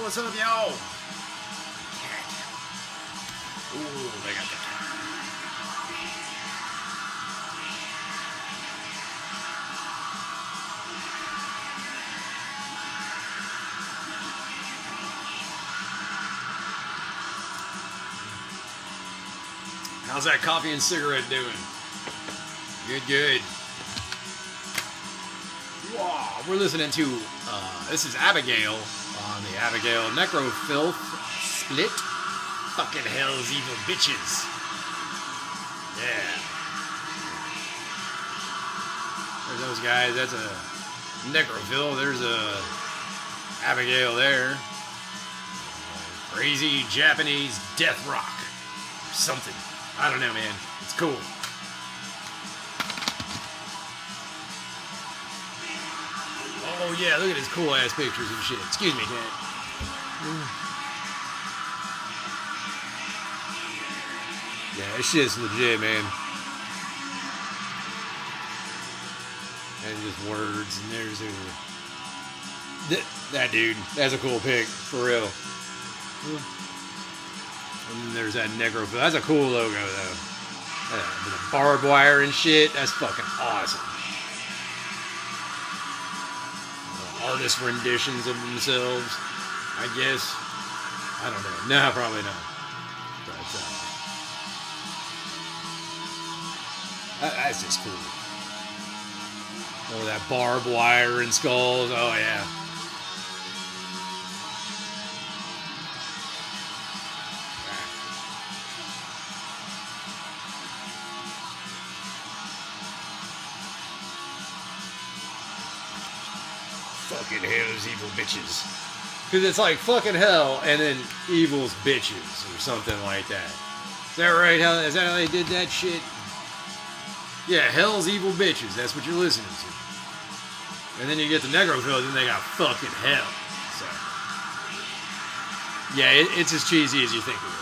what's up, y'all? Ooh, they got that. How's that coffee and cigarette doing? Good, good. Wow, we're listening to, this is Abigail on the Abigail Necrofilth Split. Fucking hell's evil bitches. Yeah. There's those guys. That's a Necrofilth. There's a Abigail there. Crazy Japanese death rock. Something. I don't know, man. It's cool. Oh, yeah, look at his cool ass pictures and shit. Excuse me, cat. Yeah, this shit's legit, man. And just words, and there's that dude. That's a cool pic, for real. And then there's that Necro. That's a cool logo, though. With the barbed wire and shit. That's fucking awesome. Artist renditions of themselves, I guess. I don't know. No, probably not. But that's just cool. Oh, that barbed wire and skulls. Oh yeah. Fucking hell's evil bitches. Because it's like fucking hell and then evil's bitches or something like that. Is that right? Is that how they did that shit? Yeah, hell's evil bitches. That's what you're listening to. And then you get the Necrophil, then they got fucking hell. So, yeah, it's as cheesy as you think it is.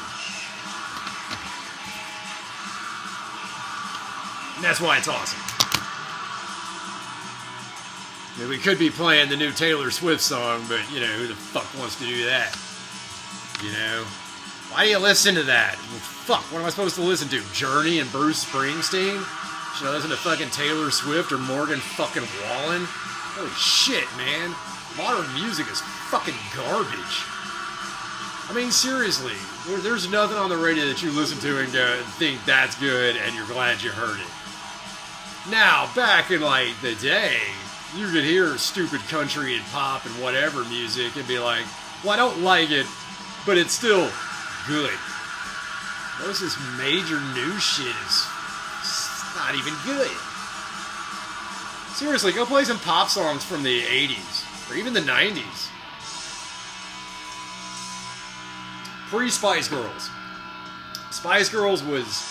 And that's why it's awesome. I mean, we could be playing the new Taylor Swift song, but, you know, who the fuck wants to do that? You know? Why do you listen to that? Well, fuck, what am I supposed to listen to? Journey and Bruce Springsteen? Should I listen to fucking Taylor Swift or Morgan fucking Wallen? Holy shit, man. Modern music is fucking garbage. I mean, seriously, there's nothing on the radio that you listen to and go, think that's good and you're glad you heard it. Now, back in, like, the day, you could hear stupid country and pop and whatever music and be like, well, I don't like it, but it's still good. Most of this major new shit is not even good. Seriously, go play some pop songs from the 80s or even the 90s. Pre-Spice Girls. Spice Girls was,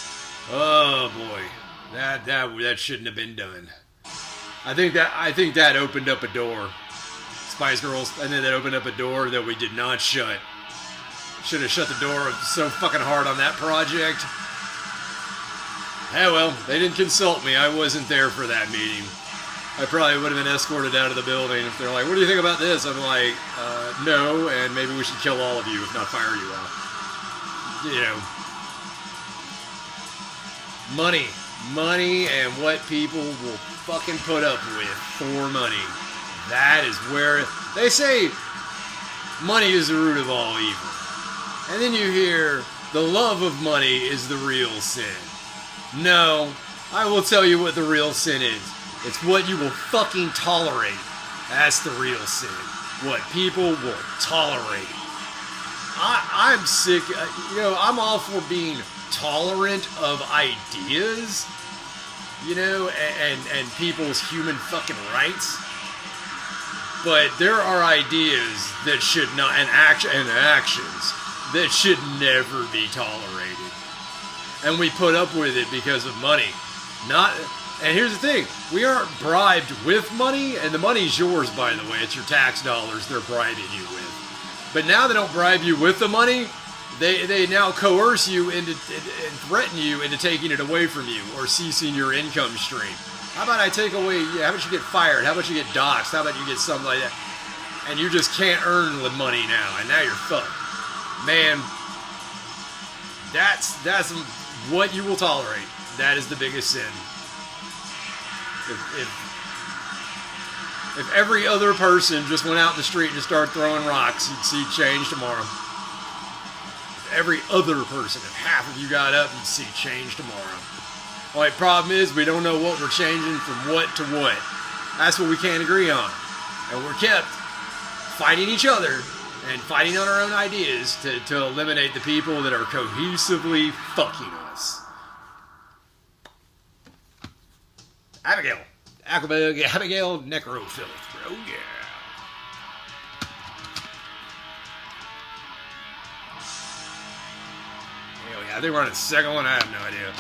oh boy, that shouldn't have been done. I think that opened up a door. Spice Girls, and then that opened up a door that we did not shut. Should have shut the door so fucking hard on that project. Well, they didn't consult me. I wasn't there for that meeting. I probably would have been escorted out of the building if they're like, what do you think about this? I'm like, no, and maybe we should kill all of you, if not fire you all. You know. Money and what people will fucking put up with for money. That is where they say money is the root of all evil. And then you hear the love of money is the real sin. No, I will tell you what the real sin is. It's what you will fucking tolerate. That's the real sin. What people will tolerate. I'm sick. You know, I'm all for being tolerant of ideas, you know, and people's human fucking rights. But there are ideas that should not, and actions that should never be tolerated. And we put up with it because of money. And here's the thing, we aren't bribed with money, and the money's yours, by the way. It's your tax dollars they're bribing you with. But now they don't bribe you with the money. They now coerce you into and threaten you into taking it away from you or ceasing your income stream. How about I take away, how about you get fired? How about you get doxxed? How about you get something like that? and you just can't earn the money now, and now you're fucked. Man, that's what you will tolerate. That is the biggest sin. If every other person just went out in the street and just started throwing rocks, you'd see change tomorrow. If every other person, if half of you got up, you'd see change tomorrow. Only problem is we don't know what we're changing from what to what. That's what we can't agree on. And we're kept fighting each other and fighting on our own ideas to eliminate the people that are cohesively fucking us. Abigail Necrofilth. Oh yeah. Hell yeah, I think we're on the second one. I have no idea.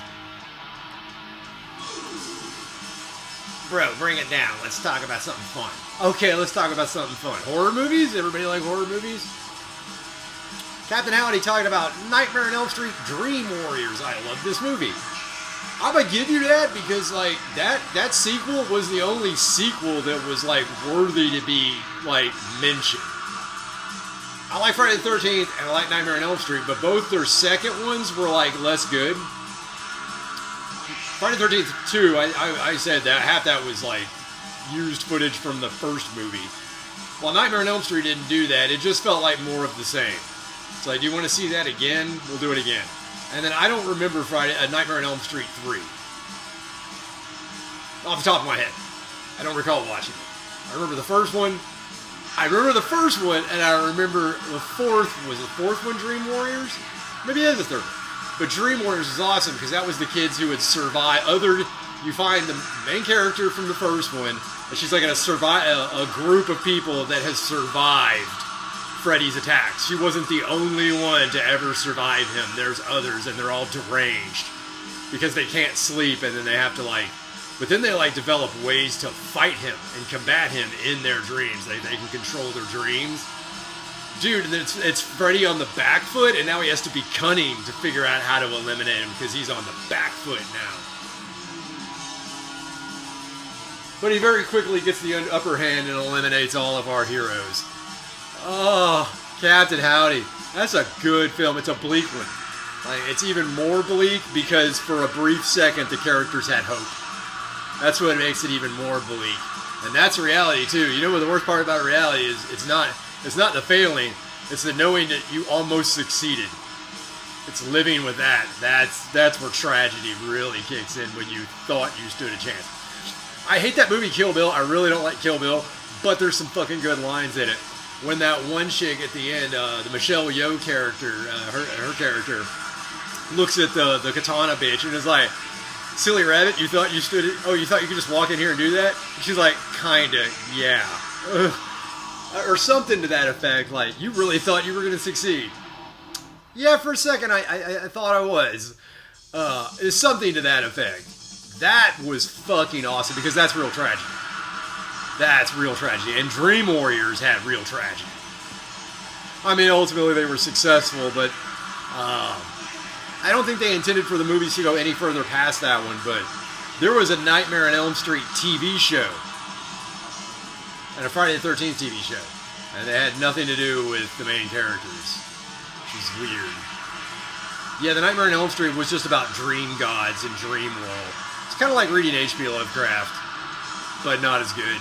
Bro, bring it down. Let's talk about something fun. Okay, let's talk about something fun. Horror movies? Everybody like horror movies? Captain Howdy talking about Nightmare on Elm Street Dream Warriors. I love this movie. I'm gonna give you that because like that sequel was the only sequel that was like worthy to be like mentioned. I like Friday the 13th and I like Nightmare on Elm Street, but both their second ones were like less good. Friday the 13th 2, I said that half that was like used footage from the first movie. While Nightmare on Elm Street didn't do that, it just felt like more of the same. It's like, do you want to see that again? We'll do it again. And then I don't remember Nightmare on Elm Street 3. Off the top of my head. I don't recall watching it. I remember the first one. And I remember the fourth. Was the fourth one Dream Warriors? Maybe it is the third one. But Dream Warriors is awesome because that was the kids who would survive. You find the main character from the first one, and she's like a group of people that has survived Freddy's attacks. She wasn't the only one to ever survive him. There's others, and they're all deranged because they can't sleep, and then they have to but then they develop ways to fight him and combat him in their dreams. They can control their dreams. Dude, and it's Freddy on the back foot, and now he has to be cunning to figure out how to eliminate him because he's on the back foot now. But he very quickly gets the upper hand and eliminates all of our heroes. Oh, Captain Howdy. That's a good film. It's a bleak one. It's even more bleak because for a brief second the characters had hope. That's what makes it even more bleak. And that's reality too. You know what the worst part about reality is? It's not the failing. It's the knowing that you almost succeeded. It's living with that. That's where tragedy really kicks in when you thought you stood a chance. I hate that movie Kill Bill. I really don't like Kill Bill, but there's some fucking good lines in it. When that one chick at the end, the Michelle Yeoh character, her character, looks at the katana bitch and is like, "Silly rabbit, you thought you could just walk in here and do that?" She's like, "Kinda, yeah." Or something to that effect, like, "You really thought you were going to succeed?" Yeah, for a second I thought I was. It's something to that effect. That was fucking awesome because that's real tragedy. That's real tragedy. And Dream Warriors had real tragedy. I mean, ultimately they were successful, but I don't think they intended for the movies to go any further past that one, but there was a Nightmare on Elm Street TV show and a Friday the 13th TV show, and they had nothing to do with the main characters, which is weird. Yeah, the Nightmare on Elm Street was just about dream gods and dream world. It's kind of like reading H.P. Lovecraft, but not as good.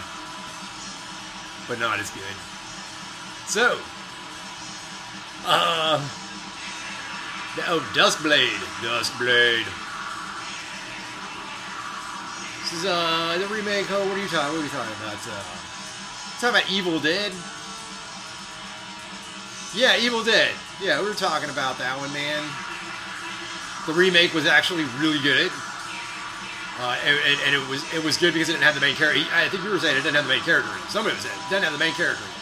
So, Duskblade. This is the remake. Oh, what are you talking about? Talking about Evil Dead. Yeah, Evil Dead. Yeah, we were talking about that one, man. The remake was actually really good. And it was good because it didn't have the main character. I think you were saying it didn't have the main character in it. Somebody was saying it didn't have the main character in it.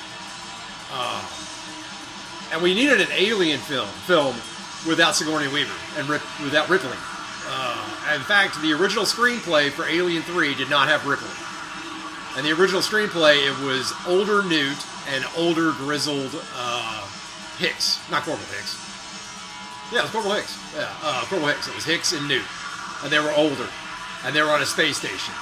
And we needed an alien film without Sigourney Weaver and without Ripley. In fact, the original screenplay for Alien 3 did not have Ripley. And the original screenplay, it was older Newt and older grizzled Hicks. Not Corporal Hicks. Yeah, it was Corporal Hicks. Yeah, Corporal Hicks. It was Hicks and Newt. And they were older. And they were on a space station.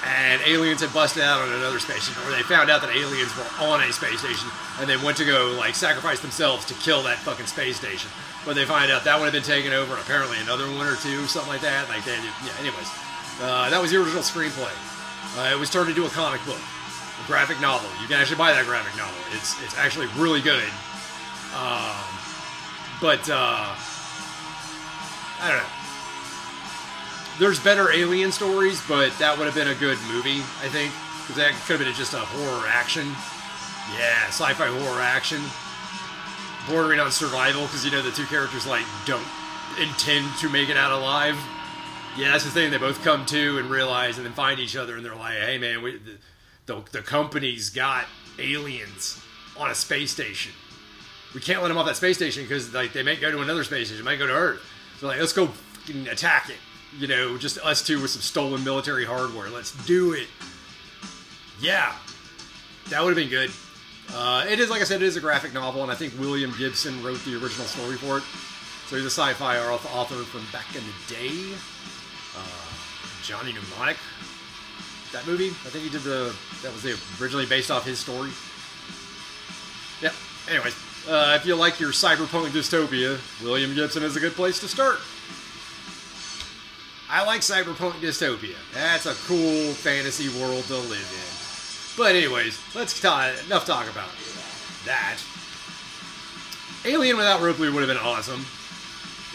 and aliens had busted out on another space station, or they found out that aliens were on a space station, and they went to go like sacrifice themselves to kill that fucking space station. But they find out that would have been taken over, apparently another one or two, something like that. Like that, yeah. Anyways, that was the original screenplay. It was turned into a comic book, a graphic novel. You can actually buy that graphic novel. It's actually really good. But I don't know. There's better alien stories, but that would have been a good movie, I think, because that could have been just a horror action. Yeah, sci-fi horror action. Bordering on survival, because, you know, the two characters, like, don't intend to make it out alive. Yeah, that's the thing. They both come to and realize and then find each other, and they're like, hey, man, the company's got aliens on a space station. We can't let them off that space station because, like, they might go to another space station, might go to Earth. So, like, let's go fucking attack it. You know, just us two with some stolen military hardware. Let's do it. Yeah. That would have been good. It is, like I said, it is a graphic novel, and I think William Gibson wrote the original story for it. So he's a sci-fi author from back in the day. Johnny Mnemonic. That movie, I think he did that was originally based off his story. Yep. Anyways, if you like your cyberpunk dystopia, William Gibson is a good place to start. I like cyberpunk dystopia. That's a cool fantasy world to live in. But anyways, enough talk about that. Alien without Ripley would have been awesome.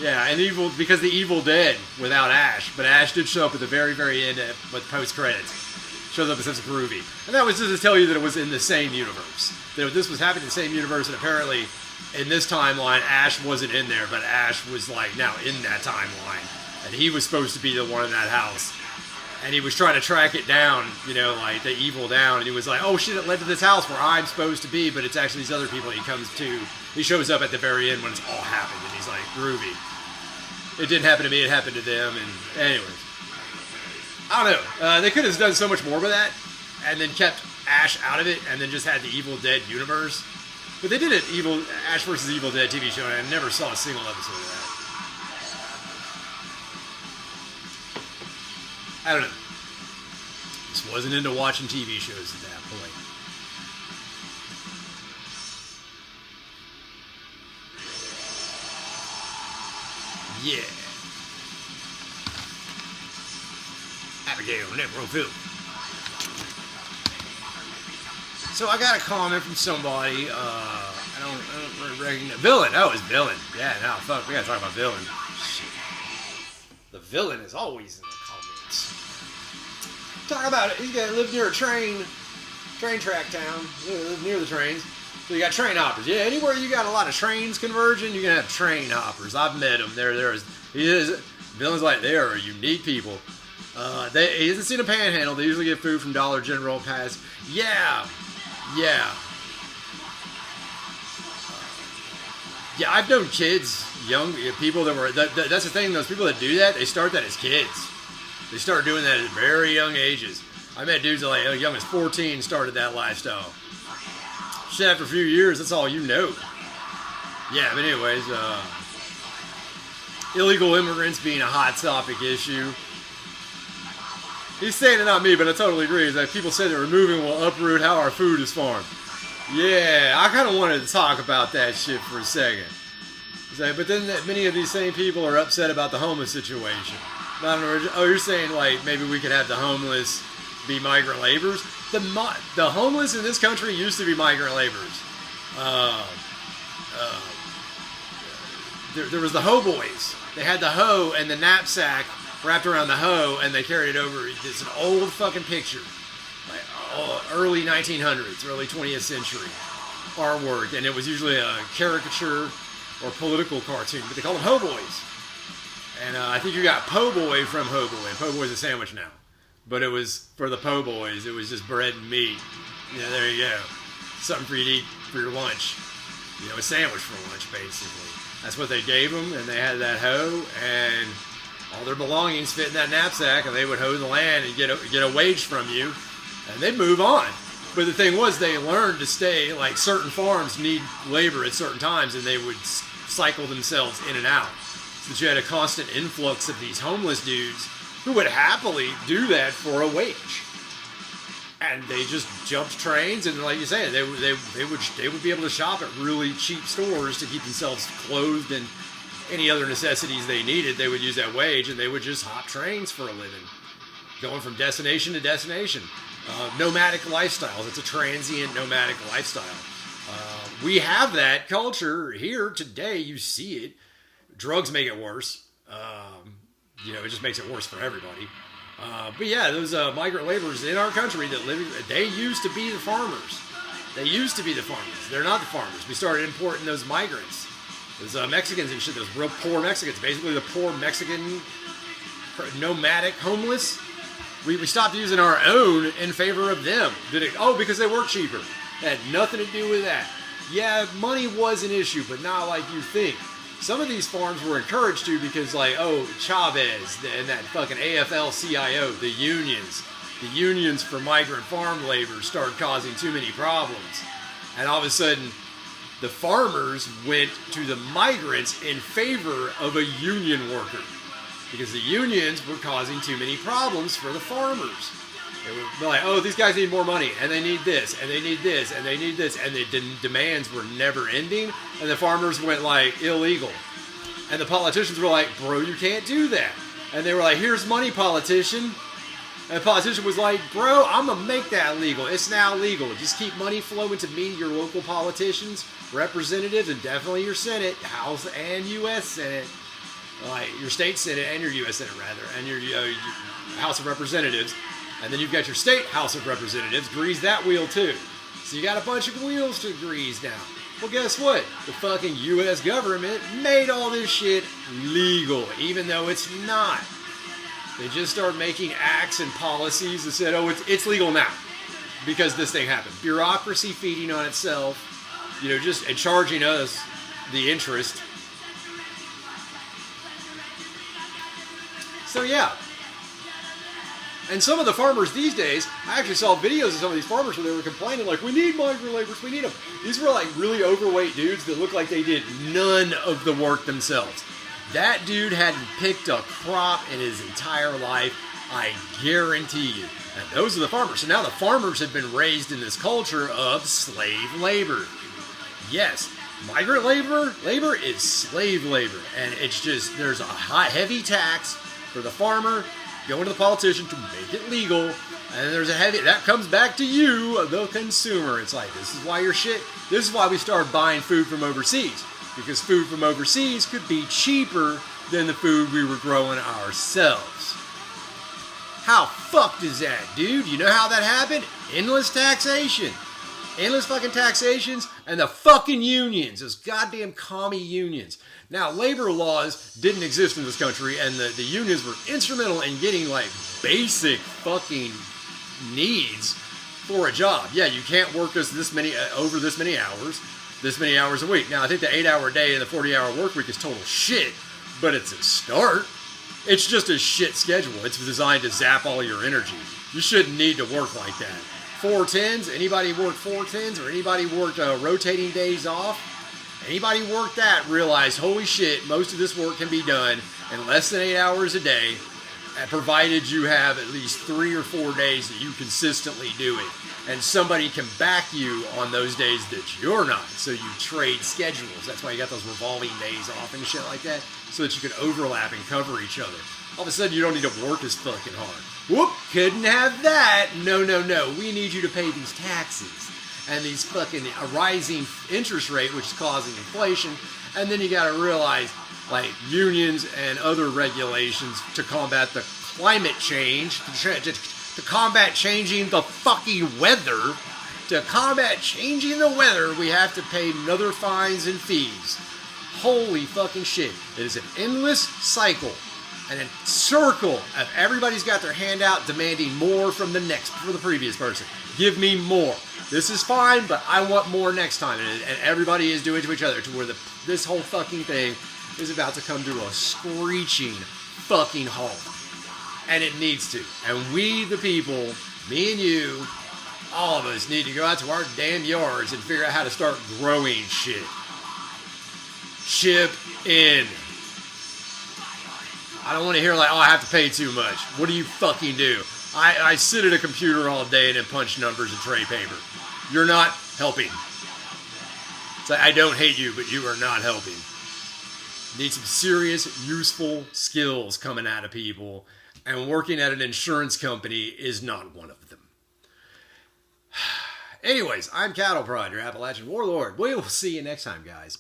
Yeah, and because the Evil Dead without Ash, but Ash did show up at the very, very end with post-credits. Shows up as groovy. And that was just to tell you that it was in the same universe. That this was happening in the same universe, and apparently in this timeline, Ash wasn't in there, but Ash was like now in that timeline. And he was supposed to be the one in that house. And he was trying to track it down, you know, like the evil down. And he was like, oh shit, it led to this house where I'm supposed to be, but it's actually these other people he comes to. He shows up at the very end when it's all happened, and he's like, groovy. It didn't happen to me, it happened to them, and anyways. I don't know. They could have done so much more with that, and then kept Ash out of it, and then just had the Evil Dead universe. But they did an Ash vs. Evil Dead TV show, and I never saw a single episode of that. I don't know. Just wasn't into watching TV shows at that point. Yeah. Abigail Necrophil. So I got a comment from somebody. I don't recognize. Villain. Oh, it's Villain. Yeah, no, fuck. We gotta talk about Villain. Shit. The Villain is always in the comments. Talk about it. He's got to live near a train track town. Live near the trains. So you got train hoppers. Yeah, anywhere you got a lot of trains converging, you're gonna have train hoppers. I've met them. Villain's like, they are unique people. He hasn't seen a panhandle. They usually get food from Dollar General past. Yeah. I've known kids, young people that were. That's the thing. Those people that do that, they start that as kids. They start doing that at very young ages. I met dudes that like as young as 14 started that lifestyle. Shit, after a few years, that's all you know. Yeah, but anyways, illegal immigrants being a hot topic issue. He's saying it, not me, but I totally agree. Is that people say that removing will uproot how our food is farmed. Yeah, I kind of wanted to talk about that shit for a second. But then many of these same people are upset about the homeless situation. Oh, you're saying like maybe we could have the homeless be migrant laborers? The homeless in this country used to be migrant laborers. There was the hoe boys. They had the hoe and the knapsack wrapped around the hoe, and they carried it over. It's an old fucking picture, like early 1900s, early 20th century artwork, and it was usually a caricature or political cartoon, but they call them hoe boys. And I think you got po' boy from ho boy, and po' boy's a sandwich now. But it was, for the po' boys, it was just bread and meat. Yeah, there you go. Something for you to eat for your lunch. You know, a sandwich for lunch, basically. That's what they gave them, and they had that hoe, and all their belongings fit in that knapsack, and they would hoe the land and get a wage from you, and they'd move on. But the thing was, they learned to stay, like certain farms need labor at certain times, and they would cycle themselves in and out. So you had a constant influx of these homeless dudes who would happily do that for a wage. And they just jumped trains, and like you said, they would be able to shop at really cheap stores to keep themselves clothed and any other necessities they needed. They would use that wage, and they would just hop trains for a living, going from destination to destination. Nomadic lifestyles. It's a transient nomadic lifestyle. We have that culture here today. You see it. Drugs make it worse. It just makes it worse for everybody. But yeah, those migrant laborers in our country that live, they used to be the farmers. They used to be the farmers. They're not the farmers. We started importing those migrants, those Mexicans and shit, those real poor Mexicans, basically the poor Mexican nomadic homeless. We stopped using our own in favor of them. Because they were cheaper. It had nothing to do with that. Yeah, money was an issue, but not like you think. Some of these farms were encouraged to because, Chavez and that fucking AFL CIO, the unions for migrant farm labor started causing too many problems. And all of a sudden, the farmers went to the migrants in favor of a union worker because the unions were causing too many problems for the farmers. They would be like, these guys need more money, and they need this, and they need this, and they need this, and the demands were never ending, and the farmers went, illegal. And the politicians were like, bro, you can't do that. And they were like, here's money, politician. And the politician was like, bro, I'm going to make that legal. It's now legal. Just keep money flowing to me, your local politicians, representatives, and definitely your Senate, House and U.S. Senate. Your state Senate and your U.S. Senate, rather, and your House of Representatives. And then you've got your state House of Representatives. Grease that wheel, too. So you got a bunch of wheels to grease now. Well, guess what? The fucking U.S. government made all this shit legal, even though it's not. They just started making acts and policies that said, it's legal now because this thing happened. Bureaucracy feeding on itself, and charging us the interest. So, yeah. And some of the farmers these days, I actually saw videos of some of these farmers where they were complaining, we need migrant laborers, we need them. These were really overweight dudes that looked like they did none of the work themselves. That dude hadn't picked a crop in his entire life, I guarantee you. And those are the farmers. So now the farmers have been raised in this culture of slave labor. Yes, migrant labor is slave labor. And it's just, there's a heavy tax for the farmer, going to the politician to make it legal, and there's that comes back to you, the consumer. It's this is why this is why we started buying food from overseas, because food from overseas could be cheaper than the food we were growing ourselves. How fucked is that, dude? You know how that happened? Endless taxation. Endless fucking taxations and the fucking unions, those goddamn commie unions. Now, labor laws didn't exist in this country, and the unions were instrumental in getting, basic fucking needs for a job. Yeah, you can't work over this many hours a week. Now, I think the 8-hour day and the 40-hour work week is total shit, but it's a start. It's just a shit schedule. It's designed to zap all your energy. You shouldn't need to work like that. 410s, anybody work 410s, or anybody worked rotating days off? Anybody work that realize, holy shit, most of this work can be done in less than 8 hours a day, provided you have at least 3 or 4 days that you consistently do it. And somebody can back you on those days that you're not. So you trade schedules. That's why you got those revolving days off and shit like that, so that you can overlap and cover each other. All of a sudden, you don't need to work as fucking hard. Whoop, couldn't have that. No. We need you to pay these taxes. And these fucking rising interest rate, which is causing inflation. And then you got to realize, unions and other regulations to combat the climate change, to combat changing the fucking weather. To combat changing the weather, we have to pay another fines and fees. Holy fucking shit. It is an endless cycle and a circle of everybody's got their hand out demanding more from the previous person. Give me more. This is fine, but I want more next time. And everybody is doing to each other to where this whole fucking thing is about to come to a screeching fucking halt. And it needs to. And we, the people, me and you, all of us need to go out to our damn yards and figure out how to start growing shit. Chip in. I don't want to hear I have to pay too much. What do you fucking do? I sit at a computer all day and then punch numbers and trade paper. You're not helping. It's like, I don't hate you, but you are not helping. Need some serious, useful skills coming out of people, and working at an insurance company is not one of them. Anyways, I'm Cattle Prod, your Appalachian Warlord. We will see you next time, guys.